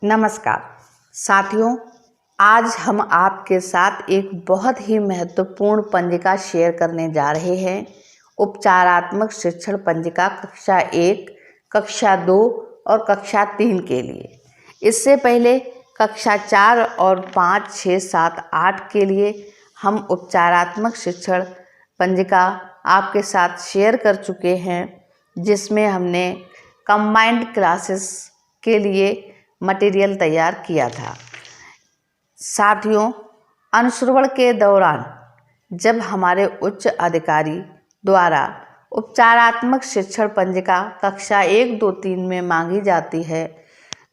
नमस्कार साथियों, आज हम आपके साथ एक बहुत ही महत्वपूर्ण पंजिका शेयर करने जा रहे हैं। उपचारात्मक शिक्षण पंजिका कक्षा 1, कक्षा 2 और कक्षा 3 के लिए। इससे पहले कक्षा 4 और 5, 6, 7, 8 के लिए हम उपचारात्मक शिक्षण पंजिका आपके साथ शेयर कर चुके हैं, जिसमें हमने कंबाइंड क्लासेस के लिए मटेरियल तैयार किया था। साथियों, अनुश्रवण के दौरान जब हमारे उच्च अधिकारी द्वारा उपचारात्मक शिक्षण पंजिका कक्षा 1, 2, 3 में मांगी जाती है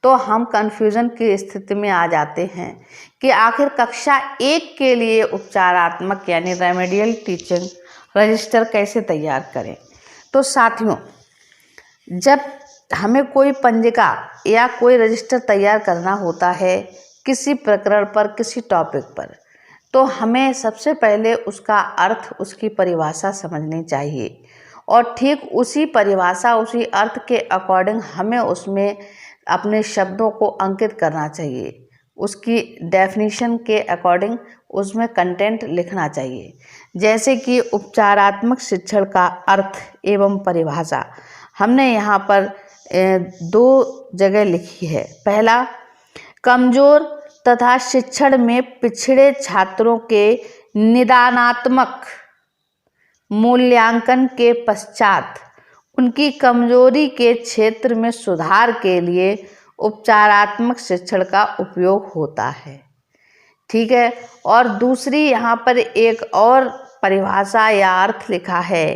तो हम कन्फ्यूज़न की स्थिति में आ जाते हैं कि आखिर कक्षा 1 के लिए उपचारात्मक यानी रेमेडियल टीचिंग रजिस्टर कैसे तैयार करें। तो साथियों, जब हमें कोई पंजिका या कोई रजिस्टर तैयार करना होता है किसी प्रकरण पर, किसी टॉपिक पर, तो हमें सबसे पहले उसका अर्थ, उसकी परिभाषा समझनी चाहिए और ठीक उसी परिभाषा, उसी अर्थ के अकॉर्डिंग हमें उसमें अपने शब्दों को अंकित करना चाहिए। उसकी डेफिनेशन के अकॉर्डिंग उसमें कंटेंट लिखना चाहिए। जैसे कि उपचारात्मक शिक्षण का अर्थ एवं परिभाषा हमने यहाँ पर 2 जगह लिखी है। पहला, कमजोर तथा शिक्षण में पिछड़े छात्रों के निदानात्मक मूल्यांकन के पश्चात उनकी कमजोरी के क्षेत्र में सुधार के लिए उपचारात्मक शिक्षण का उपयोग होता है। ठीक है। और दूसरी यहाँ पर एक और परिभाषा या अर्थ लिखा है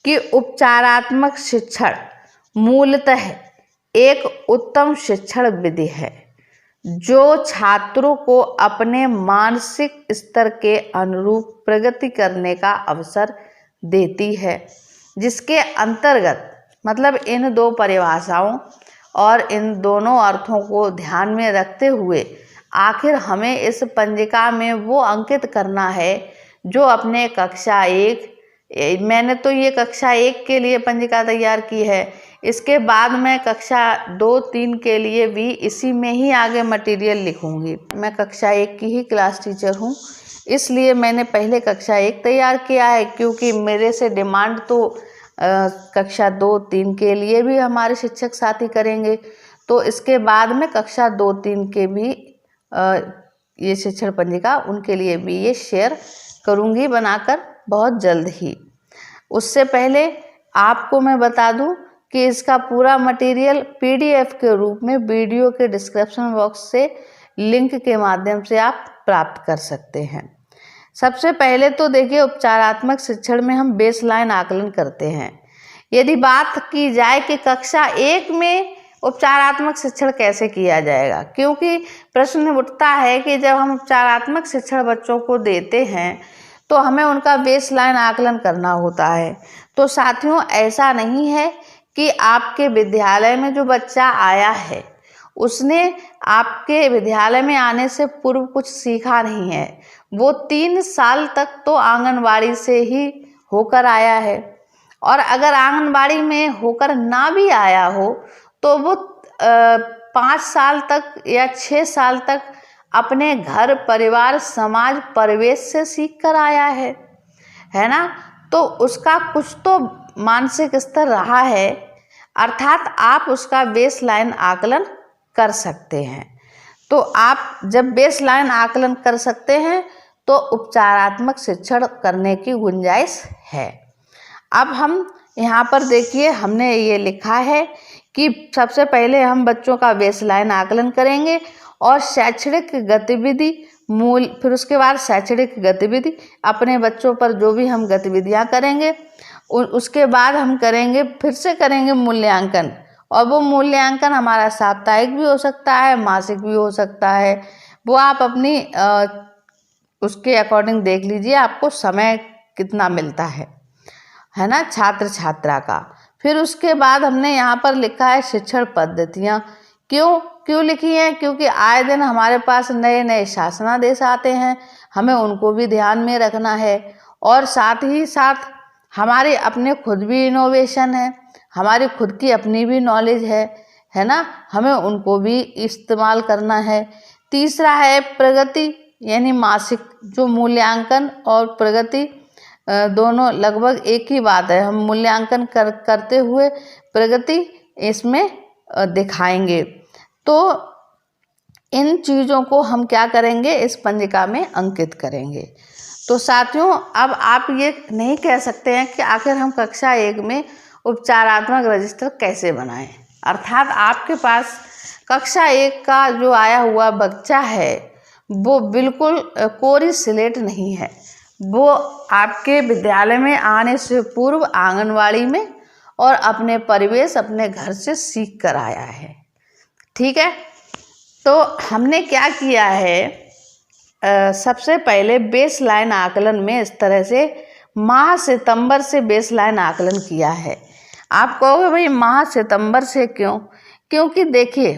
कि उपचारात्मक शिक्षण मूलतः एक उत्तम शिक्षण विधि है जो छात्रों को अपने मानसिक स्तर के अनुरूप प्रगति करने का अवसर देती है, जिसके अंतर्गत मतलब इन 2 परिभाषाओं और इन दोनों अर्थों को ध्यान में रखते हुए आखिर हमें इस पंजिका में वो अंकित करना है जो अपने कक्षा 1, मैंने तो ये कक्षा 1 के लिए पंजिका तैयार की है। इसके बाद मैं कक्षा 2, 3 के लिए भी इसी में ही आगे मटेरियल लिखूंगी। मैं कक्षा 1 की ही क्लास टीचर हूँ, इसलिए मैंने पहले कक्षा 1 तैयार किया है, क्योंकि मेरे से डिमांड तो कक्षा 2, 3 के लिए भी हमारे शिक्षक साथी करेंगे। तो इसके बाद में कक्षा 2, 3 के भी ये शिक्षण पंजिका उनके लिए भी ये शेयर करूँगी बनाकर बहुत जल्द ही। उससे पहले आपको मैं बता दूं कि इसका पूरा मटेरियल PDF के रूप में वीडियो के डिस्क्रिप्शन बॉक्स से लिंक के माध्यम से आप प्राप्त कर सकते हैं। सबसे पहले तो देखिए, उपचारात्मक शिक्षण में हम बेसलाइन आकलन करते हैं। यदि बात की जाए कि कक्षा 1 में उपचारात्मक शिक्षण कैसे किया जाएगा, क्योंकि प्रश्न उठता है कि जब हम उपचारात्मक शिक्षण बच्चों को देते हैं तो हमें उनका बेसलाइन आकलन करना होता है। तो साथियों, ऐसा नहीं है कि आपके विद्यालय में जो बच्चा आया है उसने आपके विद्यालय में आने से पूर्व कुछ सीखा नहीं है। वो 3 साल तक तो आंगनबाड़ी से ही होकर आया है, और अगर आंगनबाड़ी में होकर ना भी आया हो तो वो 5 साल तक या 6 साल तक अपने घर, परिवार, समाज, परिवेश से सीख कर आया है ना। तो उसका कुछ तो मानसिक स्तर रहा है, अर्थात आप उसका बेसलाइन आकलन कर सकते हैं। तो आप जब बेसलाइन आकलन कर सकते हैं तो उपचारात्मक शिक्षण करने की गुंजाइश है। अब हम यहाँ पर देखिए, हमने ये लिखा है कि सबसे पहले हम बच्चों का बेसलाइन आकलन करेंगे और शैक्षणिक गतिविधि मूल, फिर उसके बाद शैक्षणिक गतिविधि, अपने बच्चों पर जो भी हम गतिविधियां करेंगे उसके बाद हम करेंगे, फिर से करेंगे मूल्यांकन। और वो मूल्यांकन हमारा साप्ताहिक भी हो सकता है, मासिक भी हो सकता है। वो आप अपनी उसके अकॉर्डिंग देख लीजिए आपको समय कितना मिलता है ना, छात्र छात्रा का। फिर उसके बाद हमने यहाँ पर लिखा है शिक्षण पद्धतियाँ। क्यों लिखी हैं? क्योंकि आए दिन हमारे पास नए नए शासनादेश आते हैं, हमें उनको भी ध्यान में रखना है। और साथ ही साथ हमारे अपने खुद भी इनोवेशन है, हमारी खुद की अपनी भी नॉलेज है ना, हमें उनको भी इस्तेमाल करना है। तीसरा है प्रगति, यानी मासिक, जो मूल्यांकन और प्रगति दोनों लगभग एक ही बात है। हम मूल्यांकन करते हुए प्रगति इसमें दिखाएंगे। तो इन चीज़ों को हम क्या करेंगे, इस पंजिका में अंकित करेंगे। तो साथियों, अब आप ये नहीं कह सकते हैं कि आखिर हम कक्षा 1 में उपचारात्मक रजिस्टर कैसे बनाएं। अर्थात आपके पास कक्षा 1 का जो आया हुआ बच्चा है वो बिल्कुल कोरी स्लेट नहीं है। वो आपके विद्यालय में आने से पूर्व आंगनवाड़ी में और अपने परिवेश, अपने घर से सीख कर आया है। ठीक है, तो हमने क्या किया है, सबसे पहले बेसलाइन आकलन में इस तरह से माह सितंबर से बेसलाइन आकलन किया है। आप कहोगे भाई माह सितंबर से क्यों? क्योंकि देखिए,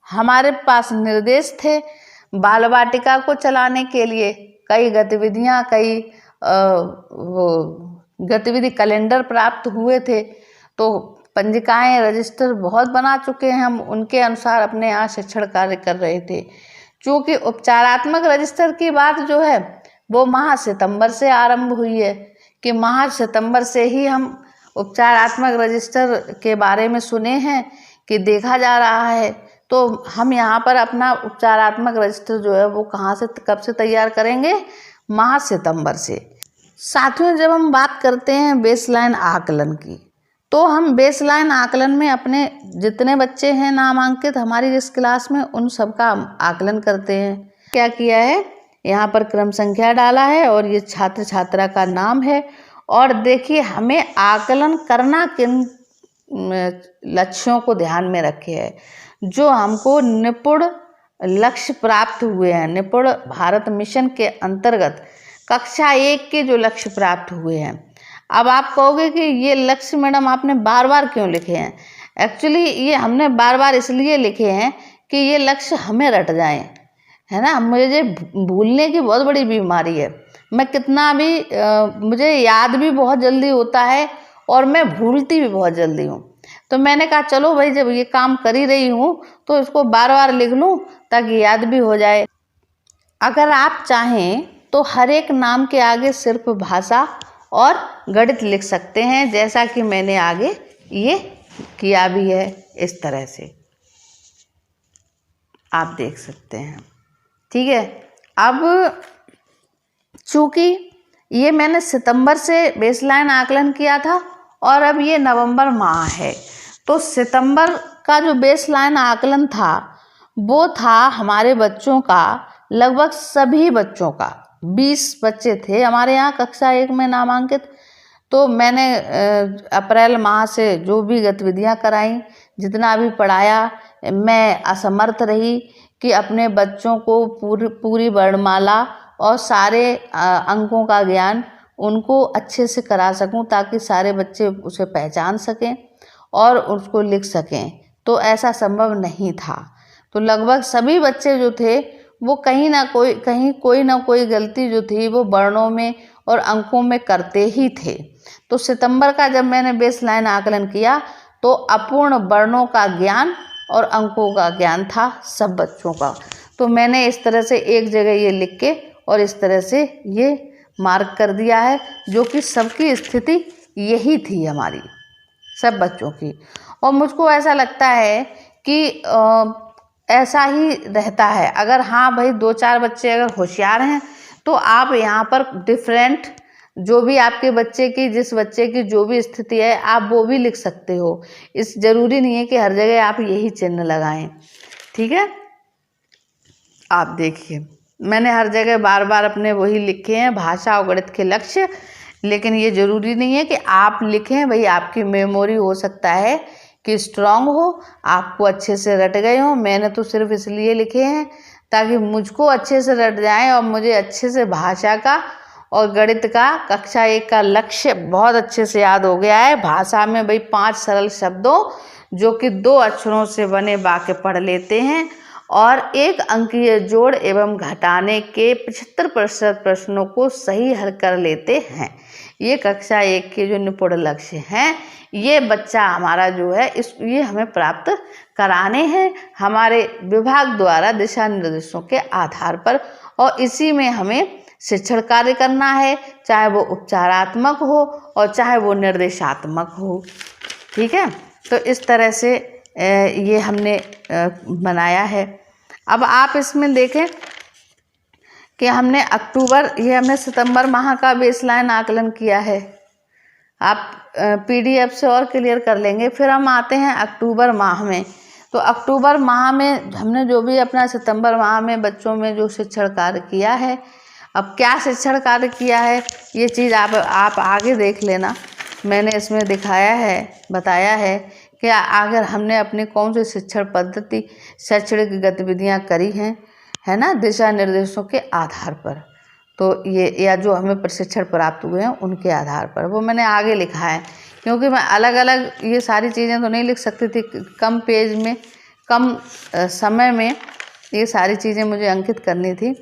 हमारे पास निर्देश थे बाल वाटिका को चलाने के लिए, कई गतिविधियां, कई गतिविधि कैलेंडर प्राप्त हुए थे। तो पंजिकाएं, रजिस्टर बहुत बना चुके हैं हम, उनके अनुसार अपने यहाँ शिक्षण कार्य कर रहे थे। चूँकि उपचारात्मक रजिस्टर की बात जो है वो माह सितंबर से आरंभ हुई है कि माह सितंबर से ही हम उपचारात्मक रजिस्टर के बारे में सुने हैं कि देखा जा रहा है। तो हम यहाँ पर अपना उपचारात्मक रजिस्टर जो है वो कहाँ से, कब से तैयार करेंगे? माह सितंबर से। साथियों, जब हम बात करते हैं बेसलाइन आकलन की, तो हम बेसलाइन आकलन में अपने जितने बच्चे हैं नामांकित हमारी इस क्लास में, उन सब का आकलन करते हैं। क्या किया है, यहाँ पर क्रम संख्या डाला है और ये छात्र छात्रा का नाम है। और देखिए, हमें आकलन करना किन लक्ष्यों को ध्यान में रखे है, जो हमको निपुण लक्ष्य प्राप्त हुए हैं। निपुण भारत मिशन के अंतर्गत कक्षा 1 के जो लक्ष्य प्राप्त हुए हैं। अब आप कहोगे कि ये लक्ष्य मैडम आपने बार बार क्यों लिखे हैं? एक्चुअली ये हमने बार बार इसलिए लिखे हैं कि ये लक्ष्य हमें रट जाएं, है ना। मुझे भूलने की बहुत बड़ी बीमारी है। मैं कितना भी मुझे याद भी बहुत जल्दी होता है और मैं भूलती भी बहुत जल्दी हूँ। तो मैंने कहा चलो भाई, जब ये काम कर ही रही हूँ तो इसको बार बार लिख लूँ ताकि याद भी हो जाए। अगर आप चाहें तो हर एक नाम के आगे सिर्फ भाषा और गणित लिख सकते हैं, जैसा कि मैंने आगे ये किया भी है। इस तरह से आप देख सकते हैं। ठीक है, अब चूँकि ये मैंने सितंबर से बेसलाइन आकलन किया था और अब ये नवंबर माह है, तो सितंबर का जो बेसलाइन आकलन था वो था हमारे बच्चों का, लगभग सभी बच्चों का। 20 बच्चे थे हमारे यहाँ कक्षा 1 में नामांकित। तो मैंने अप्रैल माह से जो भी गतिविधियाँ कराई, जितना भी पढ़ाया, मैं असमर्थ रही कि अपने बच्चों को पूरी वर्णमाला और सारे अंकों का ज्ञान उनको अच्छे से करा सकूं, ताकि सारे बच्चे उसे पहचान सकें और उसको लिख सकें। तो ऐसा संभव नहीं था। तो लगभग सभी बच्चे जो थे वो कहीं कोई ना कोई गलती जो थी वो वर्णों में और अंकों में करते ही थे। तो सितंबर का जब मैंने बेसलाइन आकलन किया तो अपूर्ण वर्णों का ज्ञान और अंकों का ज्ञान था सब बच्चों का। तो मैंने इस तरह से एक जगह ये लिख के और इस तरह से ये मार्क कर दिया है, जो कि सबकी स्थिति यही थी हमारी, सब बच्चों की। और मुझको ऐसा लगता है कि ऐसा ही रहता है। अगर हाँ भाई 2-4 बच्चे अगर होशियार हैं तो आप यहाँ पर डिफरेंट, जो भी आपके बच्चे की, जिस बच्चे की जो भी स्थिति है, आप वो भी लिख सकते हो। इस जरूरी नहीं है कि हर जगह आप यही चिन्ह लगाएं। ठीक है, आप देखिए मैंने हर जगह बार बार अपने वही लिखे हैं, भाषा और गणित के लक्ष्य। लेकिन ये जरूरी नहीं है कि आप लिखें। भाई आपकी मेमोरी हो सकता है कि स्ट्रांग हो, आपको अच्छे से रट गए हो। मैंने तो सिर्फ इसलिए लिखे हैं ताकि मुझको अच्छे से रट जाएं और मुझे अच्छे से भाषा का और गणित का कक्षा 1 का लक्ष्य बहुत अच्छे से याद हो गया है। भाषा में भाई 5 सरल शब्दों जो कि 2 अक्षरों से बने वाक्य पढ़ लेते हैं, और एक अंकीय जोड़ एवं घटाने के 75% प्रश्नों को सही हल कर लेते हैं। ये कक्षा 1 के जो निपुण लक्ष्य हैं, ये बच्चा हमारा जो है ये हमें प्राप्त कराने हैं हमारे विभाग द्वारा दिशा निर्देशों के आधार पर, और इसी में हमें शिक्षण कार्य करना है, चाहे वो उपचारात्मक हो और चाहे वो निर्देशात्मक हो। ठीक है, तो इस तरह से ये हमने बनाया है। अब आप इसमें देखें कि हमने हमने सितंबर माह का बेसलाइन आकलन किया है। आप PDF से और क्लियर कर लेंगे। फिर हम आते हैं अक्टूबर माह में। तो अक्टूबर माह में हमने जो भी अपना सितंबर माह में बच्चों में जो शिक्षण कार्य किया है, अब क्या शिक्षण कार्य किया है ये चीज़ आप आगे देख लेना। मैंने इसमें दिखाया है, बताया है कि अगर हमने अपनी कौन सी शिक्षण पद्धति शैक्षणिक गतिविधियां करी हैं, है ना, दिशा निर्देशों के आधार पर। तो ये या जो हमें प्रशिक्षण प्राप्त हुए हैं उनके आधार पर, वो मैंने आगे लिखा है, क्योंकि मैं अलग अलग ये सारी चीज़ें तो नहीं लिख सकती थी। कम पेज में कम समय में ये सारी चीज़ें मुझे अंकित करनी थी।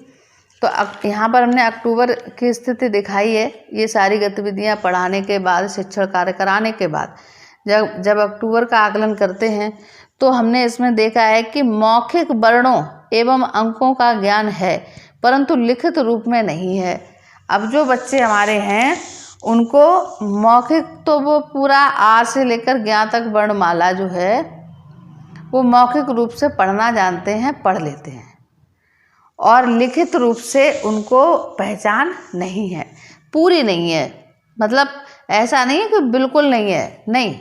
तो अब यहाँ पर हमने अक्टूबर की स्थिति दिखाई है। ये सारी गतिविधियाँ पढ़ाने के बाद, शिक्षण कार्य कराने के बाद जब अक्टूबर का आकलन करते हैं तो हमने इसमें देखा है कि मौखिक वर्णों एवं अंकों का ज्ञान है, परंतु लिखित रूप में नहीं है। अब जो बच्चे हमारे हैं उनको मौखिक तो वो पूरा आ से लेकर ज्ञ तक वर्णमाला जो है वो मौखिक रूप से पढ़ना जानते हैं, पढ़ लेते हैं, और लिखित रूप से उनको पहचान नहीं है, पूरी नहीं है। मतलब ऐसा नहीं है कि बिल्कुल नहीं है, नहीं,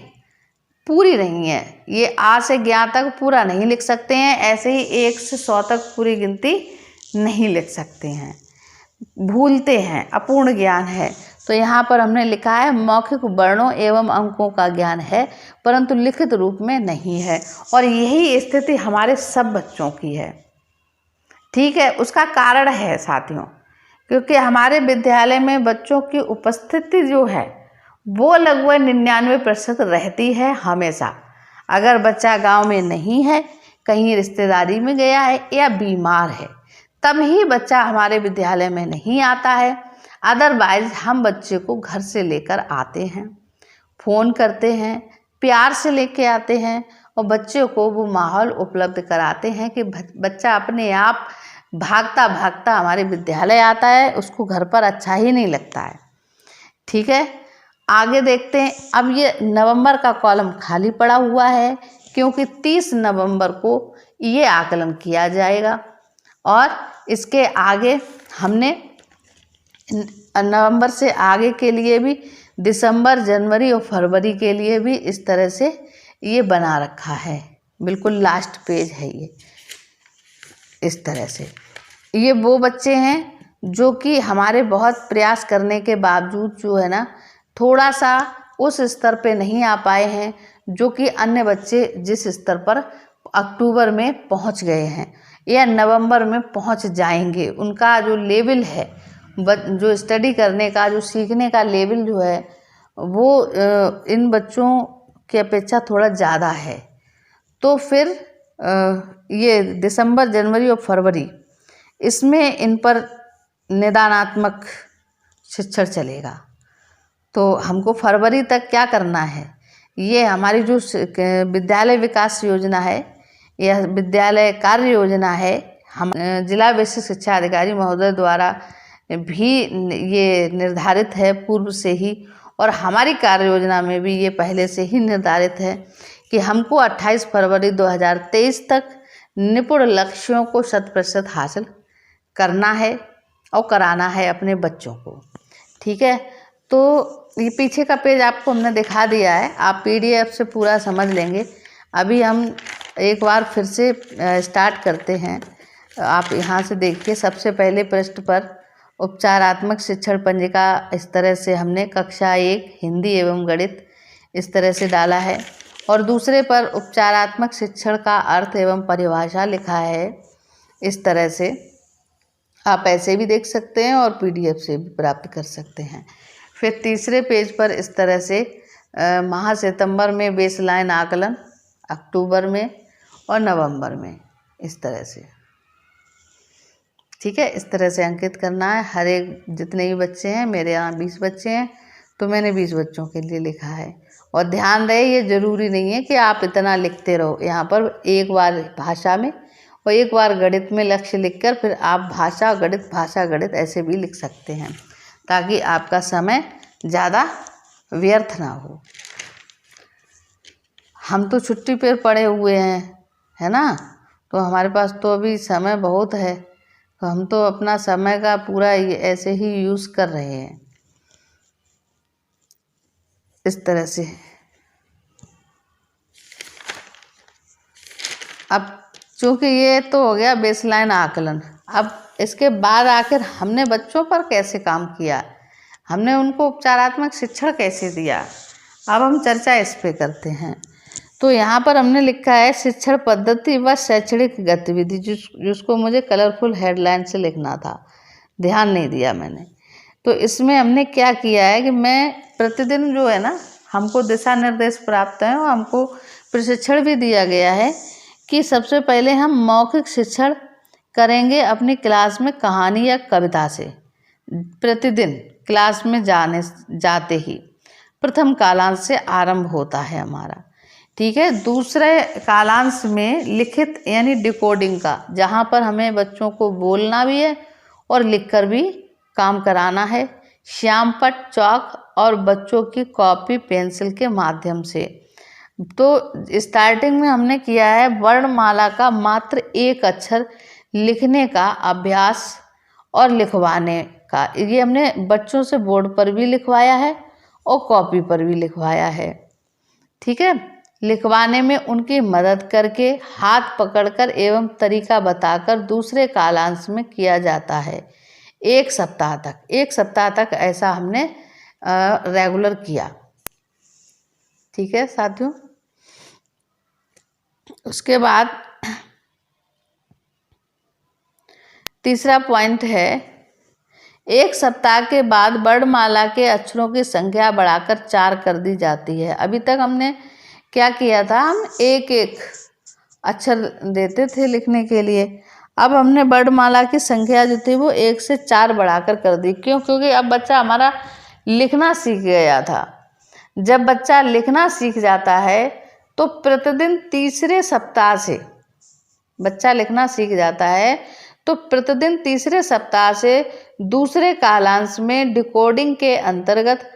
पूरी नहीं है। ये आ से ज्ञ तक पूरा नहीं लिख सकते हैं, ऐसे ही 1 से 100 तक पूरी गिनती नहीं लिख सकते हैं, भूलते हैं, अपूर्ण ज्ञान है। तो यहाँ पर हमने लिखा है मौखिक वर्णों एवं अंकों का ज्ञान है, परंतु लिखित रूप में नहीं है, और यही स्थिति हमारे सब बच्चों की है। ठीक है, उसका कारण है साथियों, क्योंकि हमारे विद्यालय में बच्चों की उपस्थिति जो है वो लगभग 99% रहती है हमेशा। अगर बच्चा गांव में नहीं है, कहीं रिश्तेदारी में गया है या बीमार है, तब ही बच्चा हमारे विद्यालय में नहीं आता है। अदरवाइज हम बच्चे को घर से लेकर आते हैं, फ़ोन करते हैं, प्यार से लेके आते हैं, और बच्चे को वो माहौल उपलब्ध कराते हैं कि बच्चा अपने आप भागता भागता हमारे विद्यालय आता है, उसको घर पर अच्छा ही नहीं लगता है। ठीक है, आगे देखते हैं। अब ये नवंबर का कॉलम खाली पड़ा हुआ है, क्योंकि 30 नवंबर को ये आकलन किया जाएगा, और इसके आगे हमने नवंबर से आगे के लिए भी दिसंबर, जनवरी और फरवरी के लिए भी इस तरह से ये बना रखा है। बिल्कुल लास्ट पेज है ये। इस तरह से ये वो बच्चे हैं जो कि हमारे बहुत प्रयास करने के बावजूद जो है ना, थोड़ा सा उस स्तर पे नहीं आ पाए हैं जो कि अन्य बच्चे जिस स्तर पर अक्टूबर में पहुंच गए हैं या नवंबर में पहुंच जाएंगे। उनका जो लेवल है, जो स्टडी करने का, जो सीखने का लेवल जो है, वो इन बच्चों की अपेक्षा थोड़ा ज़्यादा है। तो फिर ये दिसंबर, जनवरी और फरवरी, इसमें इन पर निदानात्मक शिक्षण चलेगा। तो हमको फरवरी तक क्या करना है, ये हमारी जो विद्यालय विकास योजना है या विद्यालय कार्य योजना है, हम जिला विशिष्ट शिक्षा अधिकारी महोदय द्वारा भी ये निर्धारित है पूर्व से ही, और हमारी कार्य योजना में भी ये पहले से ही निर्धारित है कि हमको 28 फरवरी 2023 तक निपुण लक्ष्यों को 100% हासिल करना है और कराना है अपने बच्चों को। ठीक है, तो ये पीछे का पेज आपको हमने दिखा दिया है, आप PDF से पूरा समझ लेंगे। अभी हम एक बार फिर से स्टार्ट करते हैं। आप यहाँ से देखिए, सबसे पहले पृष्ठ पर उपचारात्मक शिक्षण पंजिका इस तरह से हमने कक्षा 1 हिंदी एवं गणित इस तरह से डाला है, और दूसरे पर उपचारात्मक शिक्षण का अर्थ एवं परिभाषा लिखा है। इस तरह से आप ऐसे भी देख सकते हैं और PDF से भी प्राप्त कर सकते हैं। फिर तीसरे पेज पर इस तरह से माह सितंबर में बेसलाइन आकलन, अक्टूबर में और नवंबर में इस तरह से, ठीक है। इस तरह से अंकित करना है। हर एक जितने भी बच्चे हैं, मेरे यहाँ 20 बच्चे हैं, तो मैंने 20 बच्चों के लिए लिखा है। और ध्यान रहे, ये ज़रूरी नहीं है कि आप इतना लिखते रहो। यहाँ पर एक बार भाषा में और एक बार गणित में लक्ष्य लिखकर फिर आप भाषा गणित ऐसे भी लिख सकते हैं, ताकि आपका समय ज़्यादा व्यर्थ ना हो। हम तो छुट्टी पर पड़े हुए हैं, है ना, तो हमारे पास तो अभी समय बहुत है, तो हम तो अपना समय का पूरा ऐसे ही यूज़ कर रहे हैं, इस तरह से। अब चूँकि ये तो हो गया बेसलाइन आकलन, अब इसके बाद आखिर हमने बच्चों पर कैसे काम किया, हमने उनको उपचारात्मक शिक्षण कैसे दिया, अब हम चर्चा इस पे करते हैं। तो यहाँ पर हमने लिखा है शिक्षण पद्धति व शैक्षणिक गतिविधि, जिसको मुझे कलरफुल हेडलाइन से लिखना था, ध्यान नहीं दिया मैंने। तो इसमें हमने क्या किया है कि मैं प्रतिदिन जो है ना, हमको दिशा निर्देश प्राप्त हैं और हमको प्रशिक्षण भी दिया गया है कि सबसे पहले हम मौखिक शिक्षण करेंगे अपनी क्लास में कहानी या कविता से। प्रतिदिन क्लास में जाते ही प्रथम कालांश से आरंभ होता है हमारा, ठीक है। दूसरे कालांश में लिखित यानी डिकोडिंग का, जहाँ पर हमें बच्चों को बोलना भी है और लिखकर भी काम कराना है, श्यामपट्ट चौक और बच्चों की कॉपी पेंसिल के माध्यम से। तो स्टार्टिंग में हमने किया है वर्णमाला का मात्र एक अक्षर लिखने का अभ्यास और लिखवाने का। ये हमने बच्चों से बोर्ड पर भी लिखवाया है और कॉपी पर भी लिखवाया है, ठीक है। लिखवाने में उनकी मदद करके, हाथ पकड़कर एवं तरीका बताकर दूसरे कालांश में किया जाता है। एक सप्ताह तक ऐसा हमने रेगुलर किया, ठीक है साथियों। उसके बाद तीसरा पॉइंट है, एक सप्ताह के बाद वर्णमाला के अक्षरों की संख्या बढ़ाकर 4 कर दी जाती है। अभी तक हमने क्या किया था, हम एक एक अक्षर देते थे लिखने के लिए, अब हमने वर्णमाला की संख्या जो थी वो 1 से 4 बढ़ाकर कर दी। क्यों? क्योंकि अब बच्चा हमारा लिखना सीख गया था। जब बच्चा लिखना सीख जाता है तो प्रतिदिन तीसरे सप्ताह से बच्चा लिखना सीख जाता है, तो प्रतिदिन तीसरे सप्ताह से दूसरे कालांश में डिकोडिंग के अंतर्गत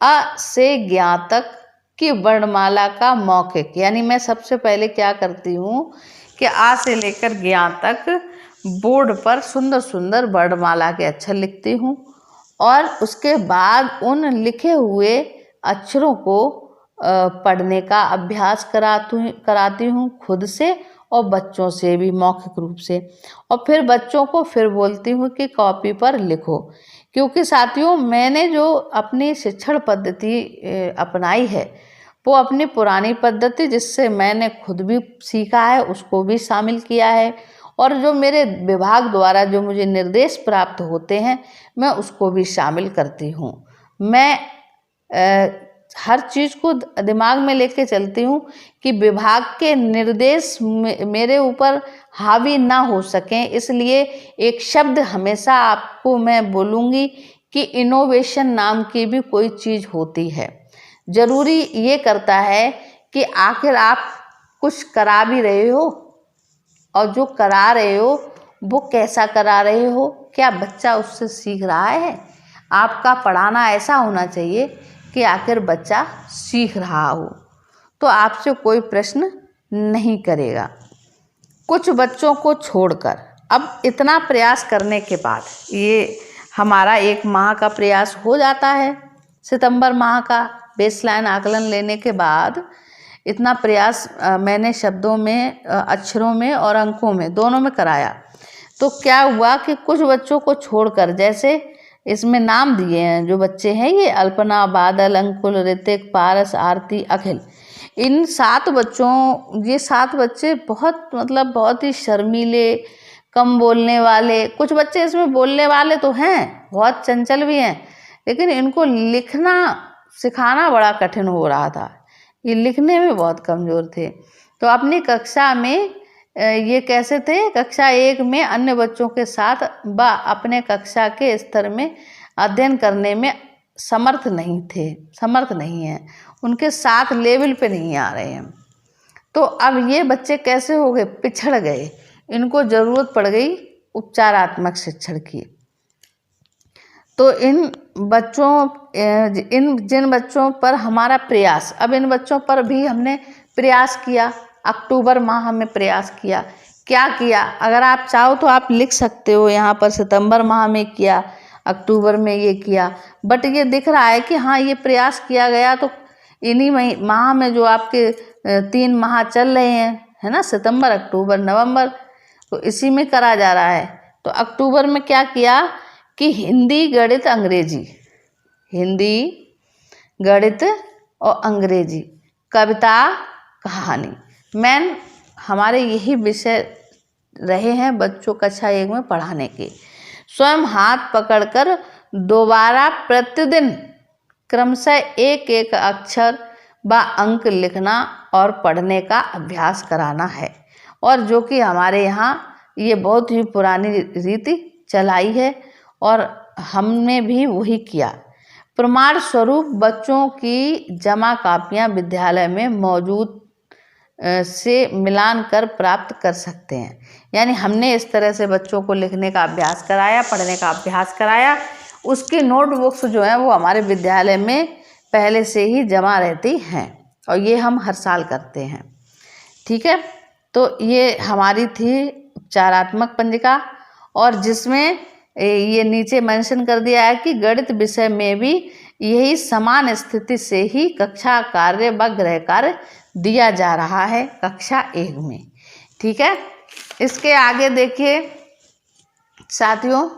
अ से ज्ञ तक की वर्णमाला का मौखिक, यानी मैं सबसे पहले क्या करती हूँ कि आ से लेकर ज्ञ तक बोर्ड पर सुंदर सुंदर वर्णमाला के अक्षर लिखती हूँ और उसके बाद उन लिखे हुए अक्षरों को पढ़ने का अभ्यास कराती हूँ खुद से और बच्चों से भी मौखिक रूप से, और फिर बच्चों को फिर बोलती हूँ कि कॉपी पर लिखो। क्योंकि साथियों, मैंने जो अपनी शिक्षण पद्धति अपनाई है वो अपनी पुरानी पद्धति, जिससे मैंने खुद भी सीखा है, उसको भी शामिल किया है, और जो मेरे विभाग द्वारा जो मुझे निर्देश प्राप्त होते हैं मैं उसको भी शामिल करती हूँ। मैं हर चीज़ को दिमाग में लेके चलती हूँ कि विभाग के निर्देश मेरे ऊपर हावी ना हो सकें, इसलिए एक शब्द हमेशा आपको मैं बोलूँगी कि इनोवेशन नाम की भी कोई चीज़ होती है। ज़रूरी ये करता है कि आखिर आप कुछ करा भी रहे हो और जो करा रहे हो वो कैसा करा रहे हो, क्या बच्चा उससे सीख रहा है। आपका पढ़ाना ऐसा होना चाहिए कि आखिर बच्चा सीख रहा हो तो आपसे कोई प्रश्न नहीं करेगा। कुछ बच्चों को छोड़कर अब इतना प्रयास करने के बाद, ये हमारा 1 माह का प्रयास हो जाता है, सितंबर माह का बेसलाइन आकलन लेने के बाद इतना प्रयास मैंने शब्दों में, अक्षरों में और अंकों में दोनों में कराया। तो क्या हुआ कि कुछ बच्चों को छोड़कर, जैसे इसमें नाम दिए हैं जो बच्चे हैं, ये अल्पना, बादल, अंकुल, ऋतिक, पारस, आरती, अखिल, इन 7 बच्चों, ये 7 बच्चे बहुत ही शर्मीले, कम बोलने वाले। कुछ बच्चे इसमें बोलने वाले तो हैं, बहुत चंचल भी हैं, लेकिन इनको लिखना सिखाना बड़ा कठिन हो रहा था, ये लिखने में बहुत कमज़ोर थे। तो अपनी कक्षा में ये कैसे थे? कक्षा 1 में अन्य बच्चों के साथ व अपने कक्षा के स्तर में अध्ययन करने में समर्थ नहीं हैं, उनके साथ लेवल पे नहीं आ रहे हैं। तो अब ये बच्चे कैसे हो गए? पिछड़ गए। इनको ज़रूरत पड़ गई उपचारात्मक शिक्षण की। तो इन जिन बच्चों पर हमारा प्रयास, अब इन बच्चों पर भी हमने प्रयास किया। अक्टूबर माह में प्रयास किया। क्या किया? अगर आप चाहो तो आप लिख सकते हो यहाँ पर, सितंबर माह में किया, अक्टूबर में ये किया। बट ये दिख रहा है कि हाँ, ये प्रयास किया गया। तो इन्हीं माह में जो आपके 3 माह चल रहे हैं, है ना, सितंबर, अक्टूबर, नवंबर, तो इसी में करा जा रहा है। तो अक्टूबर में क्या किया कि हिंदी, गणित, अंग्रेजी, हिंदी, गणित और अंग्रेजी, कविता, कहानी, मेन हमारे यही विषय रहे हैं बच्चों कक्षा 1 में पढ़ाने के। स्वयं हाथ पकड़कर दोबारा प्रतिदिन क्रमशः एक एक अक्षर व अंक लिखना और पढ़ने का अभ्यास कराना है। और जो कि हमारे यहाँ ये बहुत ही पुरानी रीति चलाई है और हमने भी वही किया। प्रमाण स्वरूप बच्चों की जमा कापियाँ विद्यालय में मौजूद से मिलान कर प्राप्त कर सकते हैं। यानी हमने इस तरह से बच्चों को लिखने का अभ्यास कराया, पढ़ने का अभ्यास कराया। उसकी नोटबुक्स जो हैं वो हमारे विद्यालय में पहले से ही जमा रहती हैं और ये हम हर साल करते हैं। ठीक है, तो ये हमारी थी उपचारात्मक पंजिका, और जिसमें ये नीचे मेंशन कर दिया है कि गणित विषय में भी यही समान स्थिति से ही कक्षा कार्य व गृह कार्य दिया जा रहा है कक्षा 1 में। ठीक है, इसके आगे देखिए साथियों,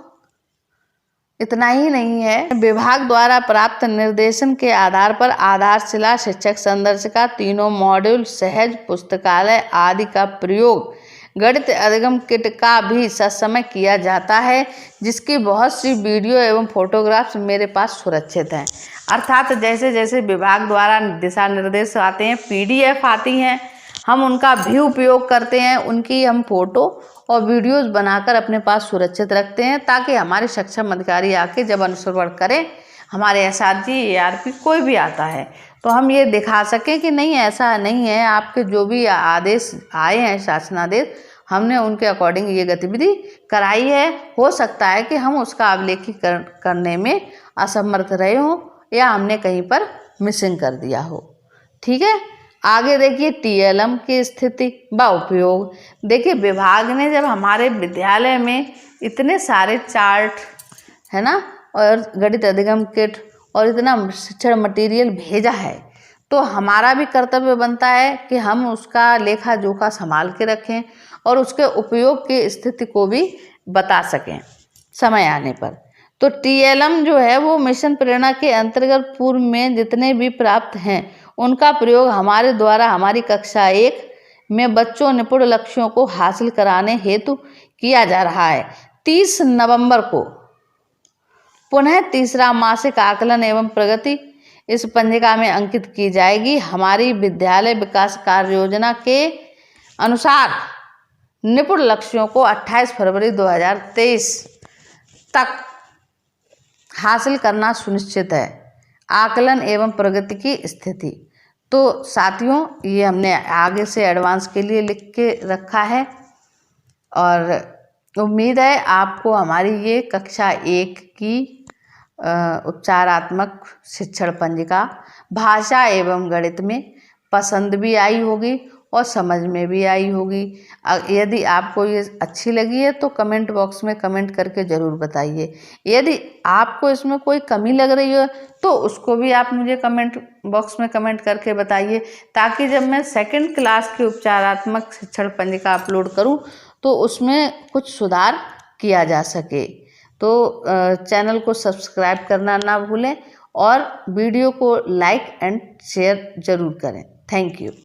इतना ही नहीं है, विभाग द्वारा प्राप्त निर्देशन के आधार पर आधारशिला, शिक्षक संदर्शिका, तीनों मॉड्यूल, सहज, पुस्तकालय आदि का प्रयोग गणित अधिगम किट का भी ससमय किया जाता है, जिसकी बहुत सी वीडियो एवं फोटोग्राफ्स मेरे पास सुरक्षित हैं। अर्थात जैसे जैसे विभाग द्वारा दिशा निर्देश आते हैं, PDF आती हैं, हम उनका भी उपयोग करते हैं। उनकी हम फोटो और वीडियोस बनाकर अपने पास सुरक्षित रखते हैं, ताकि हमारे सक्षम अधिकारी आके जब अनुश्रवण करें, हमारे SRG, ARP कोई भी आता है तो हम ये दिखा सकें कि नहीं, ऐसा नहीं है, आपके जो भी आदेश आए हैं, शासनादेश, हमने उनके अकॉर्डिंग ये गतिविधि कराई है। हो सकता है कि हम उसका अवलेखीकरण करने में असमर्थ रहे हों या हमने कहीं पर मिसिंग कर दिया हो। ठीक है, आगे देखिए TLM की स्थिति व उपयोग। देखिए विभाग ने जब हमारे विद्यालय में इतने सारे चार्ट, है ना, और गणित अधिगम किट और इतना शिक्षण मटेरियल भेजा है, तो हमारा भी कर्तव्य बनता है कि हम उसका लेखा जोखा संभाल के रखें और उसके उपयोग की स्थिति को भी बता सकें समय आने पर। तो TLM जो है वो मिशन प्रेरणा के अंतर्गत पूर्व में जितने भी प्राप्त हैं, उनका प्रयोग हमारे द्वारा हमारी कक्षा 1 में बच्चों निपुण लक्ष्यों को हासिल कराने हेतु किया जा रहा है। 30 नवंबर को पुनः तीसरा मासिक आकलन एवं प्रगति इस पंजिका में अंकित की जाएगी। हमारी विद्यालय विकास कार्य योजना के अनुसार निपुण लक्ष्यों को 28 फरवरी 2023 तक हासिल करना सुनिश्चित है। आकलन एवं प्रगति की स्थिति, तो साथियों ये हमने आगे से एडवांस के लिए लिख के रखा है और उम्मीद है आपको हमारी ये कक्षा 1 की उपचारात्मक शिक्षण पंजिका भाषा एवं गणित में पसंद भी आई होगी और समझ में भी आई होगी। यदि आपको ये अच्छी लगी है तो कमेंट बॉक्स में कमेंट करके ज़रूर बताइए। यदि आपको इसमें कोई कमी लग रही हो तो उसको भी आप मुझे कमेंट बॉक्स में कमेंट करके बताइए, ताकि जब मैं 2nd क्लास की उपचारात्मक शिक्षण पंजिका अपलोड करूं तो उसमें कुछ सुधार किया जा सके। तो चैनल को सब्सक्राइब करना ना भूलें और वीडियो को लाइक एंड शेयर ज़रूर करें। Thank you.